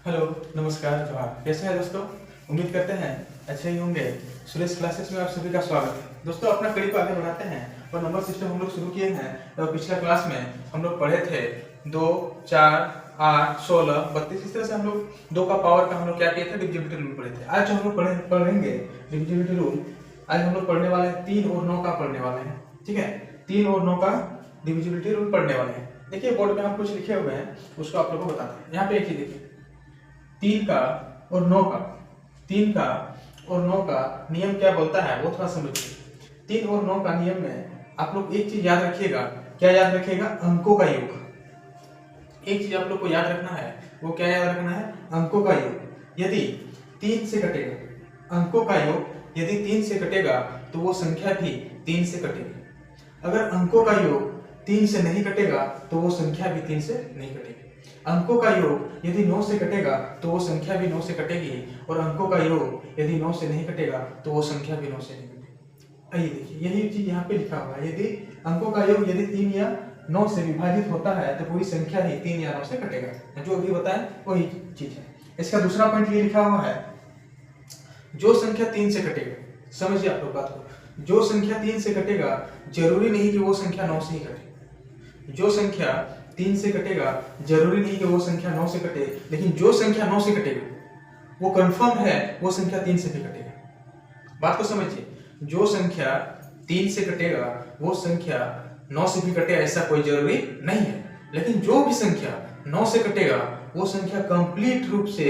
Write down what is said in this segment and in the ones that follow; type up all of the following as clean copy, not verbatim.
Hello, नमस्कार, जोहार। कैसे हैं दोस्तों? उम्मीद करते हैं अच्छे ही होंगे। सुरेश क्लासेस में आप सभी का स्वागत है। दोस्तों, अपना कड़ी को आगे बढ़ाते हैं और नंबर सिस्टम हम लोग शुरू किए हैं। तो पिछला क्लास में हम लोग पढ़े थे 2, 4, 8, 16, 32। इस तरह से हम लोग 2 का पावर का हम लोग क्या किए थे, डिविजिबिलिटी रूल पढ़े थे। आज जो हम लोग पढ़ेंगे डिविजिबिलिटी रूल, आज हम लोग पढ़ने वाले हैं 3 और 9 का पढ़ने वाले हैं। ठीक है, 3 और 9 का डिविजिबिलिटी रूल पढ़ने वाले हैं। देखिए, बोर्ड में हम कुछ लिखे हुए हैं, उसको आप लोगों को बताते हैं। यहाँ पे एक चीज देखिए, 3 का और 9 का, 3 का और 9 का नियम क्या बोलता है वो थोड़ा समझिए। 3 और 9 का नियम में आप लोग एक चीज याद रखिएगा। क्या याद रखिएगा? अंकों का योग। एक चीज आप लोग को याद रखना है, वो क्या याद रखना है? अंकों का योग। यदि 3 से कटेगा, अंकों का योग यदि 3 से कटेगा तो वो संख्या भी 3 से कटेगी। अगर अंकों का योग 3 से नहीं कटेगा तो वो संख्या भी 3 से नहीं कटेगी। अंकों का योग यदि 9 से कटेगा तो वो संख्या भी 9 से कटेगी, और अंकों का योग यदि 9 से नहीं कटेगा तो वो संख्या भी 9 से नहीं कटेगी। आइए देखिए, यही चीज यहाँ पे लिखा हुआ है। यदि अंकों का योग यदि 3 या 9 से विभाजित होता है तो पूरी संख्या ही 3 या 9 से कटेगा। जो अभी बताएं वही चीज है। इसका दूसरा पॉइंट ये लिखा हुआ है, जो संख्या 3 से कटेगा, समझिए आप लोग बात को, जो संख्या 3 से कटेगा जरूरी नहीं कि वो संख्या 9 से ही कटे। जो संख्या 3 से कटेगा जरूरी नहीं कि वो संख्या 9 से कटे, लेकिन जो संख्या 9 से कटेगा वो कंफर्म है वो संख्या 3 से भी कटेगा। बात को समझिए, जो संख्या 3 से कटेगा वो संख्या 9 से भी कटे ऐसा कोई जरूरी नहीं है, लेकिन जो भी संख्या 9 से कटेगा वो संख्या कंप्लीट रूप से,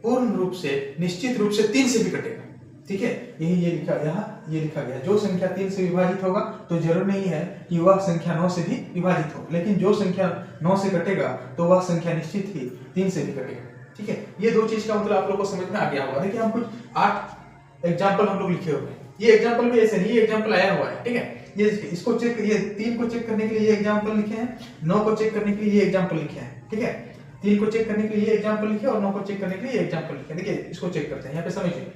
पूर्ण रूप से, निश्चित रूप से 3 से भी कटेगा। ठीक है, यही ये लिखा, यहाँ ये लिखा गया, जो संख्या 3 से विभाजित होगा तो जरूर नहीं है कि वह संख्या 9 से भी विभाजित हो, लेकिन जो संख्या 9 से कटेगा तो वह संख्या निश्चित ही 3 से भी कटेगा। ठीक है, ये दो चीज का मतलब आप लोग को समझ में आ गया होगा। देखिए, हम कुछ 8 एग्जाम्पल हम लोग लिखे हुए हैं। ये एग्जाम्पल भी ऐसे नहीं, ये एग्जाम्पल आया हुआ है। ठीक है, ये इसको चेक, ये 3 को चेक करने के लिए ये एग्जाम्पल लिखे हैं, 9 को चेक करने के लिए ये एग्जाम्पल लिखे हैं। ठीक है, 3 को चेक करने के लिए ये एग्जाम्पल लिखे और 9 को चेक करने के लिए ये एग्जाम्पल लिखे। देखिए, इसको चेक करते हैं। यहाँ पे समझिए,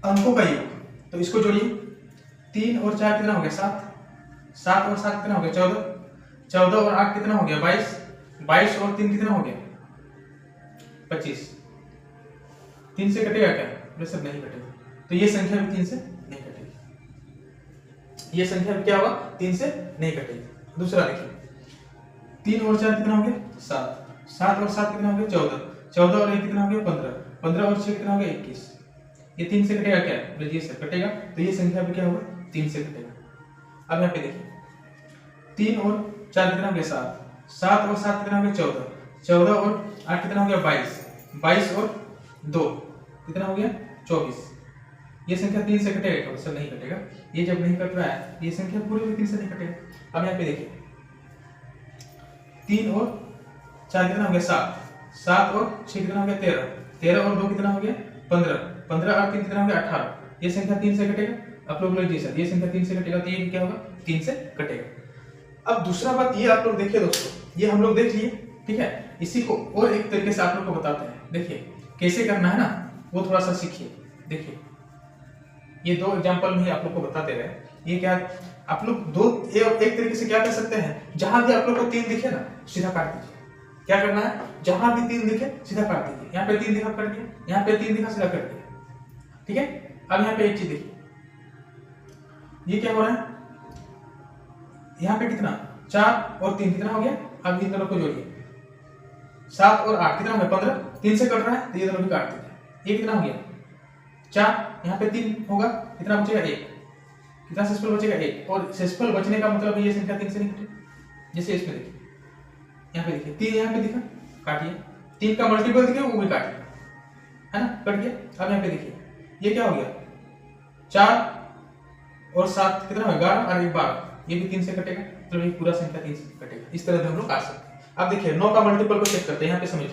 अंकों का योग, तो इसको जोड़िए। 3 और 4 कितना हो गया? 7। 7 और 7 कितना हो गया? 14। 14 और 8 कितना हो गया? 22। 22 और 3 कितना हो गया? 25। 3 से कटेगा क्या? ये सब नहीं कटेगा, तो ये संख्या भी 3 से नहीं कटेगी। ये संख्या भी क्या होगा? 3 से नहीं कटेगी। दूसरा देखिए, 3 और 4 कितना हो गया? 7। 7 और 7 कितना हो गया? 14। 14 और 1 कितना हो गया? 15। 15 और 6 कितना हो गया? 21। ये 3 से कटेगा क्या? ये से कटेगा, तो ये संख्या भी क्या होगा? 3 से कटेगा। अब यहाँ पे देखिए, 3 और 4 कितना हो गया? 7। 7 और 7 कितना हो गया? 14। 14 और 8 कितना हो गया? 22। 22 और 2 कितना हो गया? 24। ये संख्या 3 से कटेगा क्या? सर नहीं कटेगा। ये जब नहीं कट रहा है, ये संख्या पूरी भी 3 से नहीं कटेगा। अब यहाँ पे देखिए, 3 और 4 कितना हो गया? 7। 7 और 6 कितना हो गया? 13। 13 और 2 कितना हो गया? 15। 15 और 3 कितना हो गया? 18। ये संख्या 3 से कटेगा। आप लोग बोले जी सर, ये संख्या 3 से कटेगा, तो ये क्या होगा? 3 से कटेगा। अब दूसरा बात ये आप लोग देखिए दोस्तों, ये हम लोग देख लिए। ठीक है, इसी को और एक तरीके से आप लोग को बताते हैं। देखिए कैसे करना है ना, वो थोड़ा सा सीखिए। देखिए, ये 2 एग्जाम्पल में आप लोग को बताते रहे। ये क्या, आप लोग एक तरीके से क्या कर सकते हैं, जहां भी आप लोग को 3 दिखे ना, सीधा काट दीजिए। क्या करना है, जहां भी 3 दिखे सीधा काट दीजिए। यहाँ पे 3 दिखा, कर दिया। यहाँ पे 3 दिखा, सीधा कर दिया। ठीक है, अब यहाँ पे एक चीज देखिए, ये क्या हो रहा है? यहाँ पे कितना? 4 और 3 कितना हो गया? अब इन दोनों को जोड़िए। 7 और 8 कितना हो गया? 15। 3 से कट रहा है तो ये दोनों भी काट दीजिए। ये कितना हो गया? 4। यहाँ पे 3 होगा, कितना बचेगा? 1। कितना शेषफल बचेगा? 1। और शेषफल बचने का मतलब ये संख्या 3 से नहीं कटेगी। जैसे इसमें देखिए, यहाँ पे देखिए, 3 यहाँ पे दिखा, काटिए। 3 का मल्टीपल दिखे, वो भी काटिए, है ना, कट गया। अब यहाँ पे देखिए, ये क्या हो गया? 4 और 7 कितना होगा? 11 और 1 12। ये भी 3 से कटेगा, तो ये पूरा संख्या 3 से कटेगा। इस तरह से हम लोग काट सकते हैं। अब देखिए, 9 का मल्टीपल को चेक करते हैं। यहाँ पे समझिए,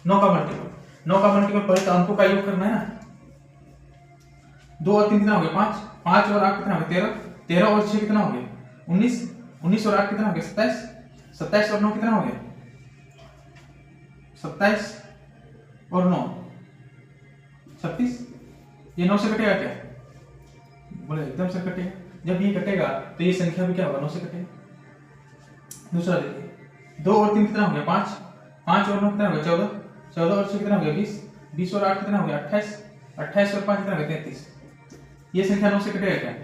9 का मल्टीपल, 9 का मल्टीपल पहले तो अंकों का योग करना है ना। 2 और 3 कितना हो गया? 5। 5 और 8 कितना हो गया? 13। 13 और 6 कितना हो गया? 19। 19 और 8 कितना हो गया? 27। 27 और 9 कितना हो गया? 27 और 9 36। ये 9 से कटेगा क्या? बोले एकदम से कटेगा। जब ये कटेगा तो ये संख्या भी क्या होगा? 9 से कटेगा। दूसरा देखिए, 2 और 3 कितना हो गया? 5। 5 और 9 कितना हो गया 14, 14 और 6 कितना हो गया 20, 20 और 8 कितना हो गया 28, 28 और 5 कितना हो गया 33। ये संख्या 9 से कटेगा क्या?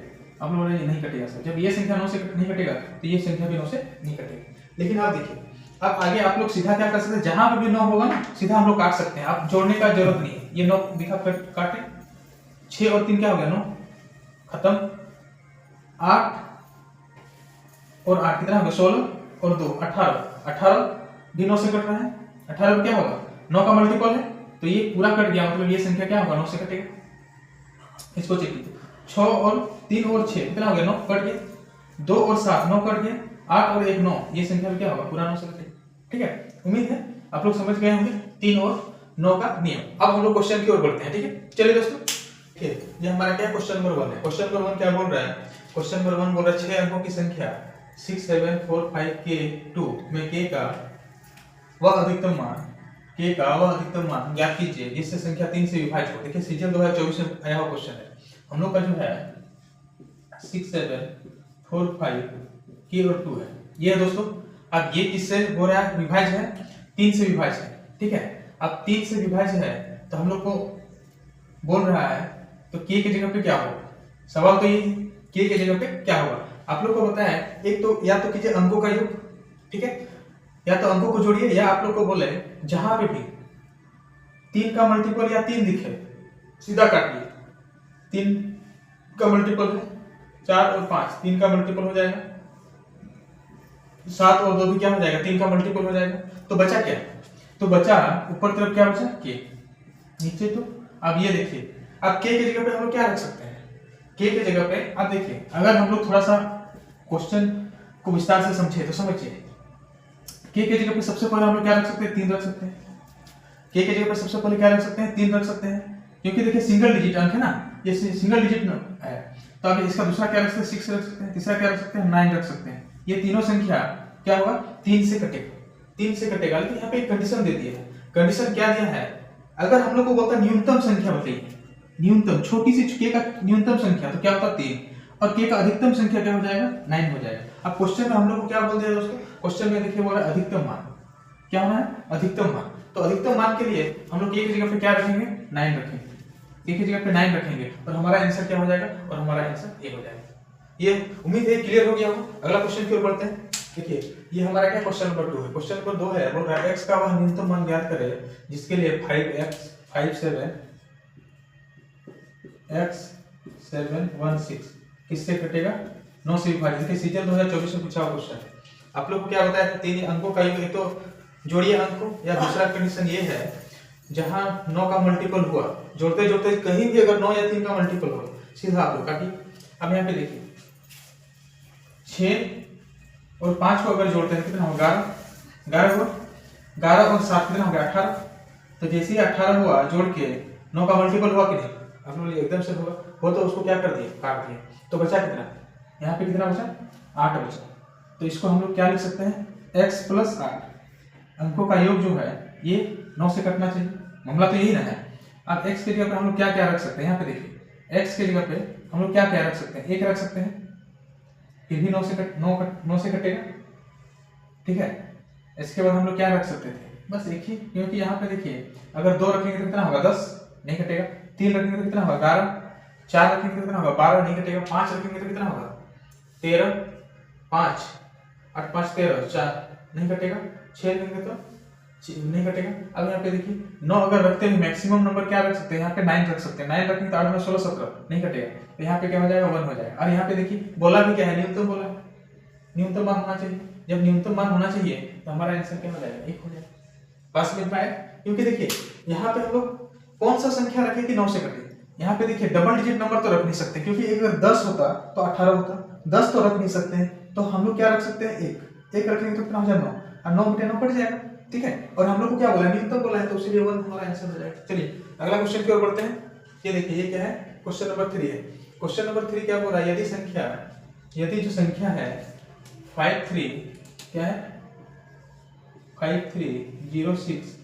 आप लोग बोले नहीं कटेगा सर। जब ये संख्या 9 से नहीं कटेगा तो ये संख्या भी 9 से नहीं कटेगा। लेकिन आप देखिए, अब आगे आप लोग सीधा क्या कर सकते हैं, जहां पे भी 9 होगा ना सीधा हम लोग काट सकते हैं, आप जोड़ने का जरूरत नहीं है। ये 9 दिखा काटे, 6 और 3 क्या हो गया 9, खत्म। 8 और 8 कितना हो गया 16 और 2 18, 18 भी 9 से कट रहा है। 18 क्या होगा 9 का मल्टीपल है, तो ये पूरा कट गया, मतलब ये संख्या क्या होगा 9 से कटेगा। इसको चेक कीजिए, 6 और 3 और 6 कितना हो गया 9 कट गया, 2 और 7 9 कट गया, 8 और 1 9, ये संख्या क्या होगा पूरा 9 से कटेगा। ठीक है, उम्मीद है आप लोग समझ गए होंगे 3 और 9 का नियम। अब हम लोग क्वेश्चन की ओर बढ़ते हैं। ठीक है, चलिए दोस्तों, ठीक है, ये हमारा क्या क्वेश्चन नंबर 1 है। क्वेश्चन नंबर 1 क्या बोल रहा है? क्वेश्चन नंबर 1 बोल रहा है 6 अंकों की संख्या 6 7 4 5 के 2 में k का वह अधिकतम मान ज्ञात कीजिए जिससे संख्या 3 से विभाजित हो। देखिए सीजन 2024 में आया हुआ क्वेश्चन है। हम लोग का जो है 6 7 4 5 के और 2 है, ये है दोस्तों। अब ये किससे हो रहा है विभाज्य है, 3 से विभाज्य है। ठीक है, अब 3 से विभाज्य है तो हम लोग को बोल रहा है तो k की जगह पे क्या होगा, सवाल तो ये k की जगह पे क्या होगा। आप लोग को बताया एक तो या तो कीजिए अंकों का योग, ठीक है, या तो अंकों को जोड़िए, या आप लोग को बोले जहां पे भी 3 का मल्टीपल या 3 दिखे सीधा काटिए। 3 का मल्टीपल है 4 और 5, 3 का मल्टीपल हो जाएगा, 7 और 2 भी क्या हो जाएगा 3 का मल्टीपल हो जाएगा। तो बचा क्या, तो बचा ऊपर तरफ क्या बचा k, नीचे तो अब ये देखिए, अब k की जगह पे हम लोग क्या रख सकते हैं, k की जगह पे अब देखिए अगर हम लोग थोड़ा सा क्वेश्चन को विस्तार से समझे तो समझिए, k की जगह पे सबसे पहले हम लोग क्या रख सकते हैं 3 रख सकते हैं। k की जगह पे सबसे पहले क्या रख सकते हैं 3 रख सकते हैं, क्योंकि देखिए सिंगल डिजिट अंक है ना, ये सिंगल डिजिट है। तो अब इसका दूसरा क्या रख सकते हैं 6 रख सकते हैं, तीसरा क्या रख सकते हैं 9 रख सकते हैं। ये तीनों संख्या क्या होगा 3 से कटेगा, 3 से कटेगा। लेकिन यहाँ पे एक कंडीशन दे दिया है। कंडीशन क्या दिया है, अगर हम लोग को बोलता न्यूनतम संख्या बताइए, न्यूनतम छोटी सी k का न्यूनतम संख्या तो क्या होता 3, और k का अधिकतम संख्या क्या हो जाएगा 9 हो जाएगा। अब क्वेश्चन में हम लोग को क्या बोल दिया दोस्तों, क्वेश्चन में देखिए बोला अधिकतम मान, क्या होना है अधिकतम मान। तो अधिकतम मान के लिए हम लोग k की जगह पे क्या रखेंगे 9 रखेंगे, k की जगह पे 9 रखेंगे और हमारा आंसर क्या हो जाएगा, और हमारा आंसर a हो जाएगा। ये उम्मीद है क्लियर हो गया हो। अगला क्वेश्चन की ओर बढ़ते हैं। देखिए ये हमारा क्या क्वेश्चन नंबर 2 है। क्वेश्चन नंबर 2 है, बोल रहा है x का वह न्यूनतम मान ज्ञात करें जिसके लिए 5x716 किससे कटेगा 9 से विभाजित। देखिए सीजन 2024 में पूछा हुआ क्वेश्चन है। आप लोग को क्या बताया 3 अंकों का योग, एक तो जोड़िए अंक को, या दूसरा कंडीशन ये है जहां 9 का मल्टीपल हुआ, जोड़ते जोड़ते कहीं भी अगर 9 या 3 का मल्टीपल हो सीधा आप लोग काटिए। अब यहाँ पे देखिए 6 और 5 को अगर जोड़ते हैं कितना होगा 11 हुआ, 11 और 7 कितना हो गया 18। तो जैसे ही 18 हुआ जोड़ के 9 का मल्टीपल हुआ कि नहीं, आप लोग एकदम से होगा हो, तो उसको क्या कर दिया काट दिया, तो बचा कितना, यहाँ पे कितना बचा 8 बचा। तो इसको हम लोग क्या लिख सकते हैं x + 8, अंकों का योग जो है ये 9 से कटना चाहिए, मामला तो यही ना है। अब x की जगह पे हम लोग क्या क्या रख सकते हैं, यहाँ पे देखिए x की जगह पे हम लोग क्या क्या रख सकते हैं, 1 रख सकते हैं, फिर भी 9 से कटेगा। ठीक है, इसके बाद हम लोग क्या रख सकते थे बस एक ही, क्योंकि यहाँ पे देखिए अगर 2 रखेंगे तो कितना होगा 10 नहीं कटेगा, 3 रखेंगे तो कितना होगा 11, 4 रखेंगे तो कितना होगा 12 नहीं कटेगा, 5 रखेंगे तो कितना होगा 13, 5 8 5 13 4 नहीं कटेगा, 6 रखेंगे तो नहीं कटेगा। अब यहाँ पे देखिए 9 अगर रखते हैं मैक्सिमम नंबर क्या रख सकते हैं, यहाँ पे 9 रख सकते हैं, 9 रखेंगे तो 8 9 16 17 नहीं कटेगा, तो यहाँ पे क्या हो जाएगा 1 हो जाएगा। और यहाँ पे देखिए बोला भी क्या है न्यूनतम बोला, न्यूनतम मान होना चाहिए। जब न्यूनतम मान होना चाहिए तो हमारा आंसर क्या हो जाएगा 1 हो जाएगा। पास में पाए, क्योंकि देखिए यहाँ पे हम लोग कौन सा संख्या रखे कि 9 से कटे। यहाँ पे देखिए डबल डिजिट नंबर तो रख नहीं सकते, क्योंकि अगर 10 होता तो 18 होता, 10 तो रख नहीं सकते हैं, तो हम लोग क्या रख सकते हैं 1 रखेंगे तो कितना हो जाएगा 9, और 9 बटे 9 कट जाएगा। ठीक है, और हम लोग को क्या बोला न्यूनतम बोला है, तो उसीलिए 1 हमारा आंसर हो जाएगा। चलिए अगला क्वेश्चन की ओर बढ़ते हैं। ये देखिए ये क्या है क्वेश्चन नंबर 3 है। क्वेश्चन नंबर 3 क्या बोल रहा है, यदि जो संख्या है 53 क्या है 5306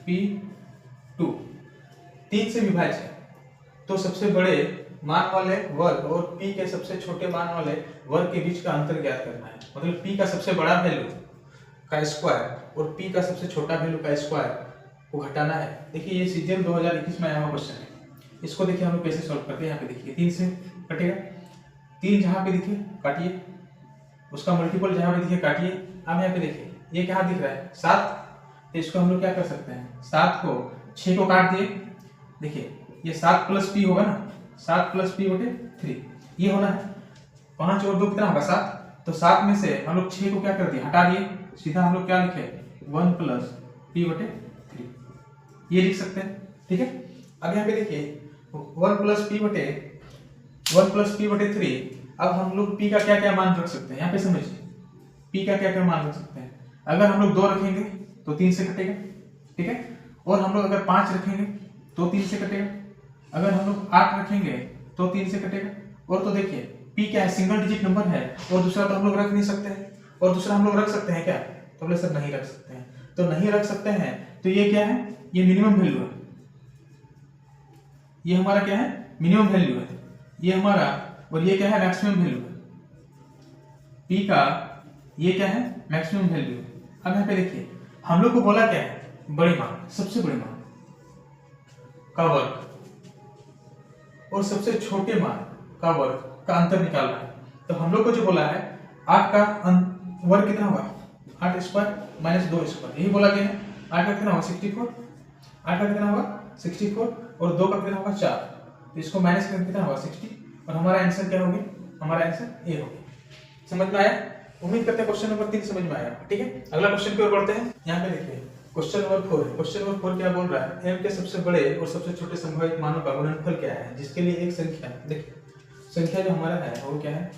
P2 3 से विभाज्य है, तो सबसे बड़े मान वाले वर्ग और P के सबसे छोटे मान वाले वर्ग के बीच का अंतर ज्ञात करना है। मतलब P का सबसे बड़ा वैल्यू का स्क्वायर और p का सबसे छोटा वैल्यू का स्क्वायर को घटाना है। देखिए ये सीजन 2021 में आया हुआ क्वेश्चन है। इसको देखिए हम लोग कैसे सॉल्व करते हैं। यहाँ पे देखिए 3 से कटेगा, 3 जहाँ पे दिखे काटिए, उसका मल्टीपल जहाँ पे दिखे काटिए। अब यहाँ पे देखिए ये क्या दिख रहा है 7, तो इसको हम लोग क्या कर सकते हैं 7 को 6 को काट दिए। देखिए ये 7 प्लस p होगा ना, 7 प्लस p बटे 3 ये होना है। 5 और 2 कितना होगा 7, तो 7 में से हम लोग 6 को क्या कर दिए हटा दिए, सीधा हम लोग क्या लिखे 1 प्लस p बटे 3 ये लिख सकते हैं। ठीक है, अब यहाँ पे देखिए 1 प्लस p बटे 3। अब हम लोग p का क्या क्या मान रख सकते हैं यहाँ पे समझिए, p का क्या क्या मान रख सकते हैं। अगर हम लोग 2 रखेंगे तो 3 से कटेगा, ठीक है, और हम लोग अगर 5 रखेंगे तो 3 से कटेगा, अगर हम लोग 8 रखेंगे तो 3 से कटेगा। और तो देखिए p क्या है सिंगल डिजिट नंबर है, और दूसरा तो हम लोग रख नहीं सकते हैं, और दूसरा हम लोग रख सकते हैं क्या, तो बोले सर नहीं रख सकते हैं। तो नहीं रख सकते हैं तो ये क्या है, ये मिनिमम वैल्यू है, ये हमारा क्या है मिनिमम वैल्यू है ये हमारा, और ये क्या है मैक्सिमम वैल्यू है p का, ये क्या है मैक्सिमम वैल्यू है। अब यहाँ पे देखिए हम लोग को बोला क्या है बड़ी मान, सबसे बड़ी मान का वर्ग और सबसे छोटे मान का वर्ग का अंतर निकालना है। तो हम लोग को जो बोला है 8 का वर्ग कितना होगा 8 स्क्वायर माइनस 2 स्क्वायर, यही बोला गया है। 8 का कितना होगा 64, 8 का कितना होगा 64 और 2 का कितना होगा 4, तो इसको माइनस करके कितना होगा 60, और हमारा आंसर क्या होगी, हमारा आंसर ए होगी। समझ में आया? उम्मीद करते हैं क्वेश्चन नंबर 3 समझ में आया। ठीक है, अगला क्वेश्चन की ओर बढ़ते हैं। यहाँ पे देखिए क्वेश्चन नंबर 4 है। क्वेश्चन नंबर 4 क्या बोल रहा है, m के सबसे बड़े और सबसे छोटे संभावित मानों का गुणनफल क्या है, जिसके लिए एक संख्या, देखिए संख्या जो हमारा है वो क्या है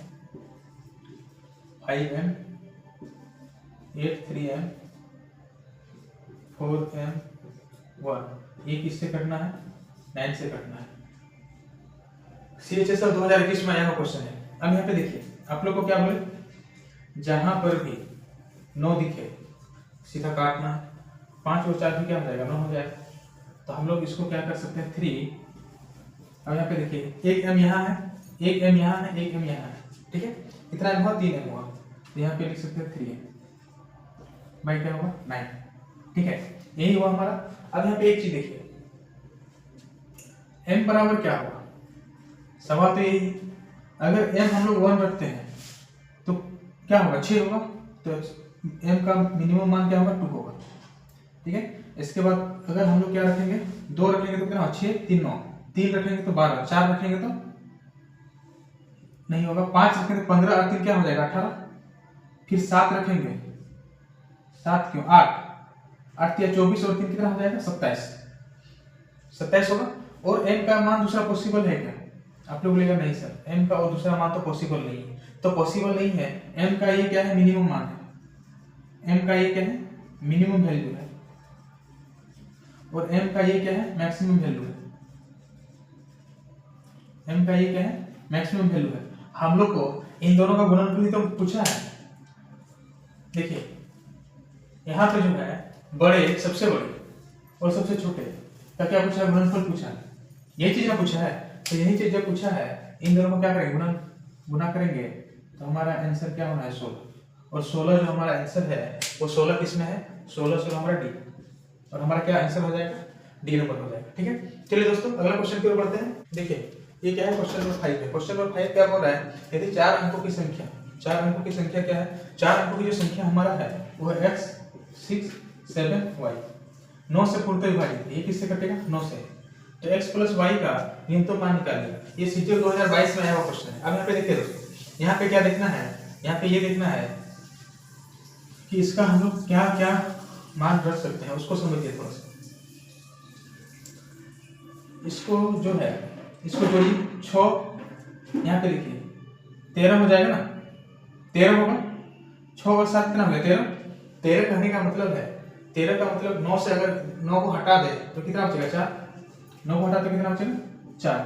5m 8 3m 4m 1, ये किससे करना है 9 से करना है। CHSL 2021 में आया हुआ क्वेश्चन है। अब यहाँ पे देखिए आप लोग को क्या बोले, जहां पर भी 9 दिखे सीधा काटना है, 5 और 4 भी क्या हो जाएगा 9 हो जाएगा। तो हम लोग इसको क्या कर सकते हैं 3। अब यहाँ पे देखिए एक m यहाँ है, एक m यहाँ है, एक m यहाँ है, ठीक है, कितना m हुआ 3m हुआ, तो यहाँ पे लिख सकते हैं 3m बाई क्या होगा 9, ठीक है, यही हुआ हमारा। अब यहाँ पे एक चीज देखिए m बराबर क्या होगा, सवाल तो यही, अगर m हम लोग 1 रखते हैं तो क्या होगा 6 होगा, तो m का मिनिमम मान क्या होगा 2 होगा, ठीक है। इसके बाद अगर हम लोग क्या रखेंगे 2 रखेंगे तो कितना 6 3 9, 3 रखेंगे तो 12, 4 रखेंगे तो नहीं होगा, 5 रखेंगे तो 15 और 3 क्या हो जाएगा 18, फिर 7 रखेंगे 7 क्यों 8 8 या 24 और 3 कितना हो जाएगा 27 होगा। और m का मान दूसरा पॉसिबल है क्या, आप लोग बोलेगा नहीं सर m का और दूसरा मान तो पॉसिबल नहीं है, तो पॉसिबल नहीं है। m का ये क्या है मिनिमम मान है, m का ये क्या है मिनिमम वैल्यू है, और m का ये क्या है मैक्सिमम वैल्यू है, m का ये क्या है मैक्सिमम वैल्यू है। हम लोग को इन दोनों का गुणनफल ही तो पूछा है। देखिए यहाँ पे जो है बड़े सबसे बड़े और सबसे छोटे का क्या पूछा है गुणनफल पूछा है, यही चीज ना पूछा है। तो यही चीज जब पूछा है इन दोनों को क्या करेंगे गुना करेंगे, तो हमारा आंसर क्या होना है 16, और 16 जो हमारा आंसर है वो 16 किसमें है 16 हमारा डी, और हमारा क्या आंसर हो जाएगा डी नंबर हो जाएगा। ठीक है, चलिए दोस्तों अगला क्वेश्चन की ओर बढ़ते हैं। देखिए ये क्या है क्वेश्चन नंबर 5 है। क्वेश्चन नंबर 5 क्या बोल रहा है, यदि 4 अंकों की संख्या, 4 अंकों की संख्या क्या है, 4 अंकों की जो संख्या हमारा है वो है x 6 7 y, 9 से पूर्णतः विभाजित, ये किससे कटेगा 9 से, तो x प्लस y का न्यूनतम मान निकालिएगा। ये सीजीएल 2022 में आया हुआ क्वेश्चन है। अब यहाँ पे देखिए दोस्तों, यहाँ पे क्या देखना है, यहाँ पे ये देखना है कि इसका हम लोग क्या क्या मान रख सकते हैं, उसको समझिए थोड़ा सा। इसको जो है इसको जोड़िए 6, यहाँ पे देखिए 13 हो जाएगा ना, 13 होगा, 6 और 7 कितना हो गया 13, 13 कहने का मतलब है 13 का मतलब 9 से अगर 9 को हटा दे तो कितना बचेगा 4, 9 को हटा तो कितना बचेगा 4,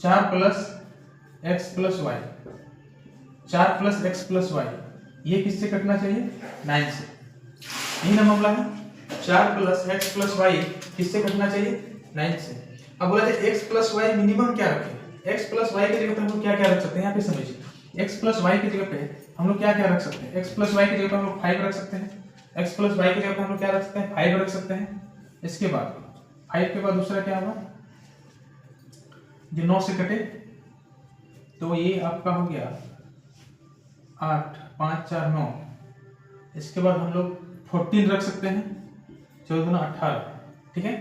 4 plus x plus Y, 4 plus x plus Y, ये किससे कटना चाहिए 9 से, यही ना मामला है, 4 प्लस x प्लस वाई किससे कटना चाहिए 9 से। अब बोला जाए x प्लस वाई मिनिमम क्या रखें, x प्लस वाई की जगह पे हम लोग क्या क्या रख सकते हैं, यहाँ पे समझिए x प्लस वाई की जगह पे हम लोग क्या क्या रख सकते हैं, x प्लस वाई की जगह पे हम लोग 5 रख सकते हैं, x प्लस वाई की जगह पे हम लोग क्या रख सकते हैं 5 रख सकते हैं। इसके बाद 5 के बाद दूसरा क्या होगा जो 9 से कटे तो ये आपका हो गया 8 5 4 9। इसके बाद हम लोग 14 रख सकते हैं 14 गुना 18 ठीक है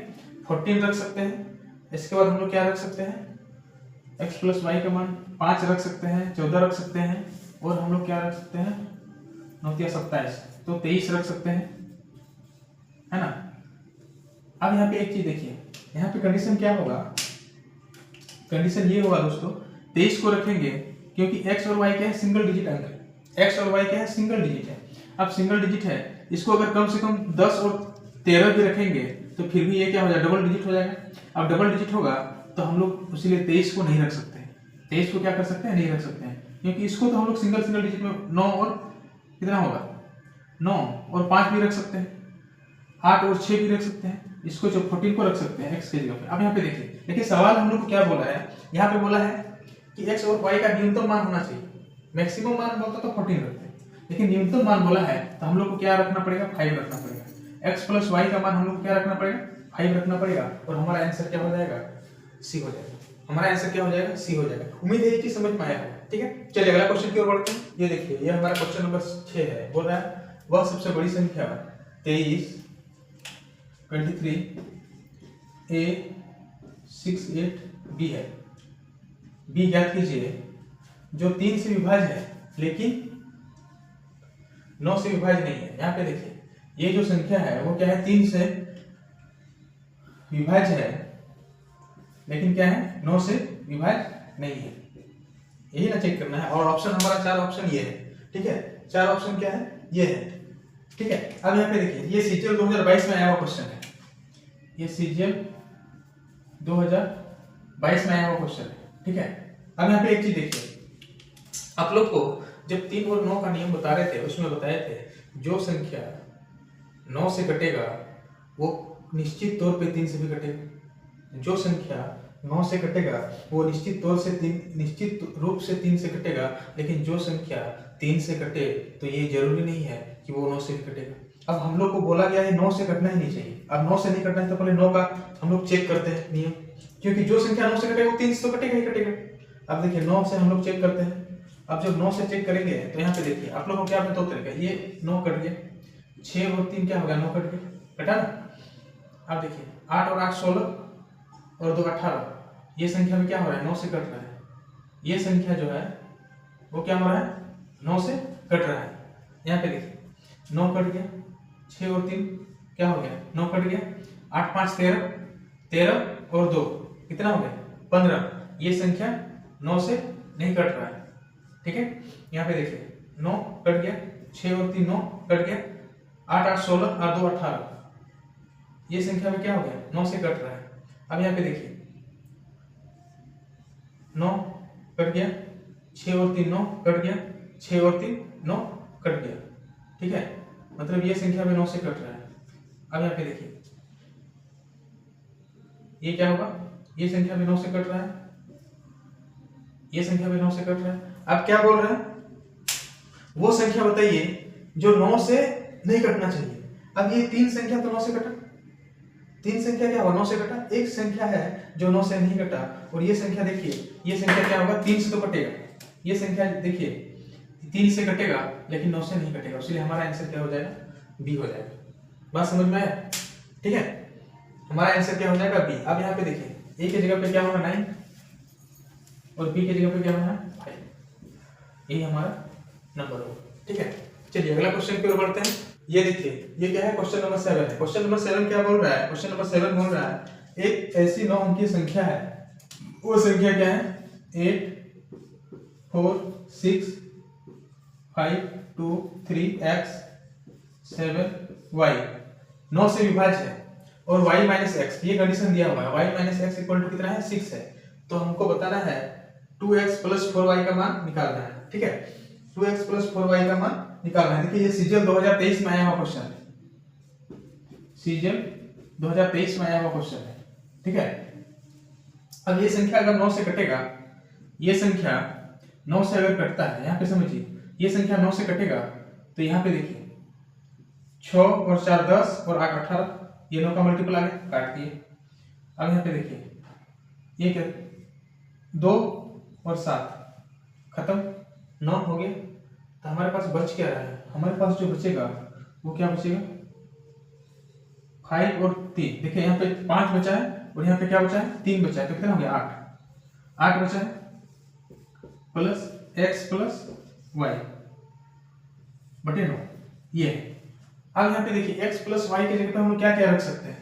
14 रख सकते हैं। इसके बाद हम लोग क्या रख सकते हैं x प्लस वाई का मान 5 रख सकते हैं 14 रख सकते हैं और हम लोग क्या रख सकते हैं 9 या 27 तो 23 रख सकते हैं है ना। अब यहाँ पे एक चीज देखिए यहाँ पे कंडीशन क्या होगा कंडीशन ये होगा दोस्तों 23 को रखेंगे क्योंकि x और y क्या है सिंगल डिजिट अंक है। x और y क्या है सिंगल डिजिट है। अब सिंगल डिजिट है इसको अगर कम से कम 10 और 13 भी रखेंगे तो फिर भी ये क्या हो जाएगा डबल डिजिट हो जाएगा। अब डबल डिजिट होगा तो हम लोग इसीलिए 23 को नहीं रख सकते 23 को क्या कर सकते हैं नहीं रख सकते हैं क्योंकि इसको तो हम लोग सिंगल डिजिट में 9 और कितना होगा 9 और 5 भी रख सकते हैं 8 और 6 भी रख सकते हैं इसको जो 14 को रख सकते हैं x के जगह पे। अब यहाँ पे देखिए सवाल हम लोग को क्या बोला है यहाँ पे बोला है कि x और y का न्यूनतम मान होना चाहिए। मैक्सिमम मान बोलता तो 14 रखते हैं लेकिन न्यूनतम मान बोला है तो हम लोग को क्या रखना पड़ेगा 5 रखना पड़ेगा। x प्लस वाई का मान हम लोग को क्या रखना पड़ेगा 5 रखना पड़ेगा और हमारा आंसर क्या हो जाएगा सी हो जाएगा। हमारा आंसर क्या हो जाएगा सी हो जाएगा। उम्मीद है ये चीज समझ में आया है ठीक है। चलिए अगला क्वेश्चन की ओर बढ़ते हैं। ये देखिए ये हमारा क्वेश्चन नंबर 6 है। बोल रहा है वह सबसे बड़ी संख्या 23 23 a 68 b है। b ज्ञात कीजिए जो 3 से विभाज्य है लेकिन 9 से विभाज्य नहीं है। यहाँ पे देखिए ये जो संख्या है वो क्या है 3 से विभाज्य है लेकिन क्या है 9 से विभाज्य नहीं है। यही ना चेक करना है। और ऑप्शन हमारा 4 ऑप्शन ये है ठीक है। 4 ऑप्शन क्या है ये है ठीक है। अब यहाँ पे देखिए ये सीजीएल 2022 में आया हुआ क्वेश्चन है। ये सीजीएल 2022 में आया हुआ क्वेश्चन है ठीक है। अब यहाँ पे एक चीज देखिए आप लोग को जब 3 और 9 का नियम बता रहे थे उसमें बताए थे जो संख्या 9 से कटेगा वो निश्चित तौर पे 3 से भी कटेगा। जो संख्या 9 से कटेगा वो निश्चित रूप से 3 से कटेगा। लेकिन जो संख्या 3 से कटे तो ये जरूरी नहीं है कि वो 9 से भी कटेगा। अब हम लोग को बोला गया है 9 से कटना ही नहीं चाहिए। अब 9 से नहीं कटना है तो पहले 9 का हम लोग चेक करते हैं नियम क्योंकि जो संख्या 9 से कटेगा वो 3 से तो कटेगा ही कटेगा। अब देखिए 9 से हम लोग चेक करते हैं। अब जब 9 से चेक करेंगे तो यहाँ पे देखिए आप लोगों को क्या दो तरीका ये 9 कट गया 6 और 3 क्या हो गया 9 कट गया कटा ना। अब देखिए 8 और 8 16 और 2 18 ये संख्या में क्या हो रहा है 9 से कट रहा है। ये संख्या जो है वो क्या हो रहा है 9 से कट रहा है। यहाँ पे देखिए 9 कट गया 6 और 3 क्या हो गया 9 कट गया 8 5 13 और 2 कितना हो गया 15। ये संख्या 9 से नहीं कट रहा है ठीक है। यहाँ पे देखिए 9 कट गया 6 और 3 9 कट गया 8 8 16 और 2 18 ये संख्या में क्या हो गया 9 से कट रहा है। अब यहाँ पे देखिए 9 कट गया 6 और 3 9 कट गया 6 और 3 9 कट गया ठीक है। मतलब ये संख्या में 9 से कट रहा है। अब यहाँ पे देखिए ये क्या होगा ये संख्या में 9 से कट रहा है ये संख्या में 9 से कट रहा है। अब क्या बोल रहे हैं वो संख्या बताइए जो 9 से नहीं कटना चाहिए। अब ये 3 संख्या तो 9 से कटा 3 संख्या क्या होगा 9 से कटा। एक संख्या है जो 9 से नहीं कटा और ये संख्या देखिए ये संख्या क्या होगा 3 से तो कटेगा। ये संख्या देखिए 3 से कटेगा लेकिन 9 से नहीं कटेगा इसलिए हमारा आंसर क्या हो जाएगा बी हो जाएगा। बात समझ में आया ठीक है। हमारा आंसर क्या हो जाएगा बी। अब यहाँ पे देखिए ए की जगह पे क्या होगा 9 और बी की जगह पे क्या होगा 5। यही हमारा नंबर होगा ठीक है। चलिए अगला क्वेश्चन की ओर बढ़ते हैं। ये देखिए ये क्या है क्वेश्चन नंबर 7 है। क्वेश्चन नंबर 7 क्या बोल रहा है क्वेश्चन नंबर 7 बोल रहा है एक ऐसी 9 अंकीय संख्या है वो संख्या क्या है 8 4 6 5 2 3 x 7 y 9 से विभाज्य है और y माइनस एक्स ये कंडीशन दिया हुआ है y minus X equal to कितना है 6 है। तो हमको बताना है 2x प्लस 4y का मान निकालना है ठीक है। 2x प्लस 4y का मान निकालना है। देखिए ये सीजीएल 2023 में आया हुआ क्वेश्चन है। सीजीएल 2023 में आया हुआ क्वेश्चन है ठीक है। अब ये संख्या अगर 9 से कटेगा ये संख्या 9 से अगर कटता है यहाँ पे समझिए ये संख्या 9 से कटेगा तो यहाँ पे देखिए 6 और 4 10 और 8 18, ये 9 का मल्टीपल आ गया, काट दिए। अब यहाँ पे देखिए ये क्या, 2 और 7 खत्म, 9 हो गया। तो हमारे पास बच क्या रहा है, हमारे पास जो बचेगा वो क्या बचेगा, 5 और 3। देखिए यहाँ पे 5 बचा है और यहाँ पे क्या बचा है, 3 बचा है, तो कितना हो गया 8। 8 बचा है प्लस x प्लस y बटे 9, ये है। अब यहाँ पे देखिए x प्लस y की जगह पे हम लोग क्या क्या रख सकते हैं,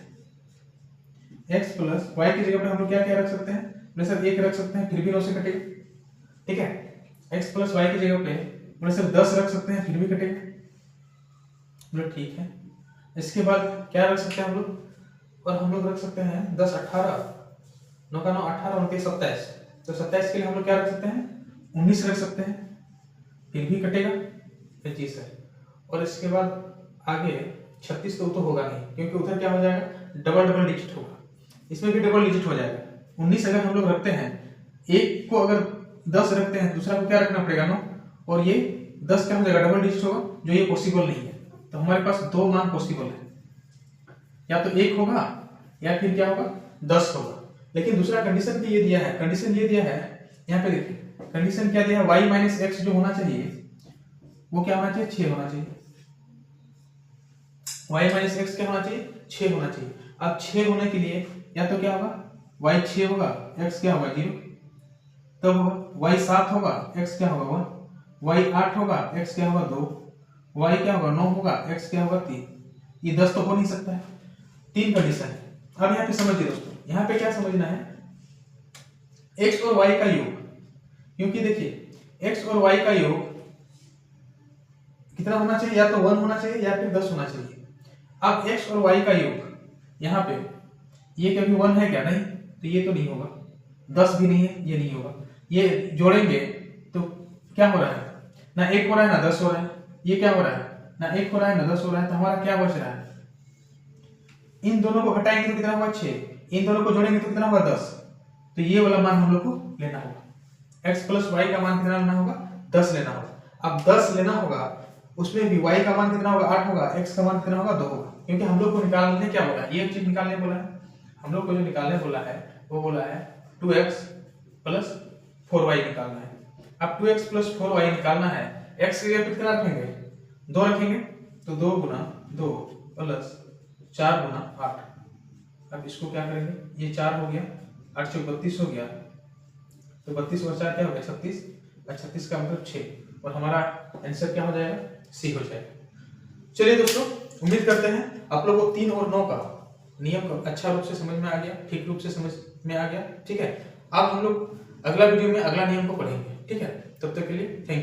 x प्लस y की जगह पे हम लोग क्या क्या रख सकते हैं, बोले सर 1 रख सकते हैं, फिर भी 9 से कटेगा, ठीक है। x प्लस y की जगह पे बोले सर 10 रख सकते हैं, फिर भी कटेगा, बोले ठीक है। इसके बाद क्या रख सकते हैं हम लोग, और हम लोग रख सकते हैं 10 18, 9 का 9 18 और 29 27, तो 27 के लिए हम लोग क्या रख सकते हैं, 19 रख सकते हैं, फिर भी कटेगा 25 है। और इसके बाद आगे 36 तो होगा नहीं, क्योंकि उधर क्या हो जाएगा, डबल डबल डिजिट होगा, इसमें भी डबल डिजिट हो जाएगा। 19 अगर हम लोग रखते हैं, एक को अगर 10 रखते हैं, दूसरा को क्या रखना पड़ेगा 9, और ये 10 क्या हो जाएगा, डबल डिजिट होगा, जो ये पॉसिबल नहीं है। तो हमारे पास 2 मान पॉसिबल है, या तो 1 होगा या फिर क्या होगा 10 होगा। लेकिन दूसरा कंडीशन भी ये दिया है, कंडीशन ये दिया है, यहाँ पे देखिए कंडीशन क्या दिया है, y माइनस एक्स जो होना चाहिए वो क्या होना चाहिए, 6 होना चाहिए। y माइनस एक्स क्या होना चाहिए, 6 होना चाहिए। अब 6 होने के लिए या तो क्या होगा, y 6 होगा, x क्या होगा 0, तब होगा y 7 होगा, x क्या होगा 1, y 8 होगा, x क्या होगा 2, y क्या होगा 9 होगा, x क्या होगा 3। ये 10 तो हो नहीं सकता है, 3 कंडीशन है। अब यहाँ पे समझिए दोस्तों, यहाँ पे क्या समझना है, x और y का योग, क्योंकि देखिए x और y का योग कितना होना चाहिए, या तो 1 होना चाहिए या फिर 10 होना चाहिए। अब x और y का योग यहाँ पे ये कभी 1 है क्या, नहीं, तो ये तो नहीं होगा, 10 भी नहीं है, ये नहीं होगा। ये जोड़ेंगे तो क्या हो रहा है, ना 1 हो रहा है ना 10 हो रहा है, ये क्या हो रहा है, ना 1 हो रहा है ना 10 हो रहा है, तो हमारा क्या बच रहा है, इन दोनों को हटाएंगे तो कितना होगा 6, इन दोनों को जोड़ेंगे तो कितना होगा 10, तो ये वाला मान हम लोग को लेना होगा। x प्लस y का मान कितना लेना होगा, 10 लेना होगा। अब 10 लेना होगा, उसमें भी y का मान कितना होगा, 8 होगा, x का मान कितना होगा 2 होगा, क्योंकि हम लोग को निकालने क्या बोला है, ये चीज निकालने बोला है, हम लोग को जो निकालने बोला है वो बोला है 2x प्लस 4y निकालना है। अब 2x प्लस 4y निकालना है, x की जगह कितना रखेंगे, 2 रखेंगे, तो 2 गुना 2 प्लस 4 गुना 8। अब इसको क्या करेंगे, ये 4 हो गया, 8 से 32 हो गया, तो 32 और 4 क्या हो गया 36, और 36 का मतलब 6, और हमारा आंसर क्या हो जाएगा, सी हो जाएगा। चलिए दोस्तों, उम्मीद करते हैं आप लोगों को 3 और 9 का नियम अच्छा रूप से समझ में आ गया, ठीक रूप से समझ में आ गया, ठीक है। अब हम लोग अगला वीडियो में अगला नियम को पढ़ेंगे, ठीक है। तब तक के लिए थैंक यू।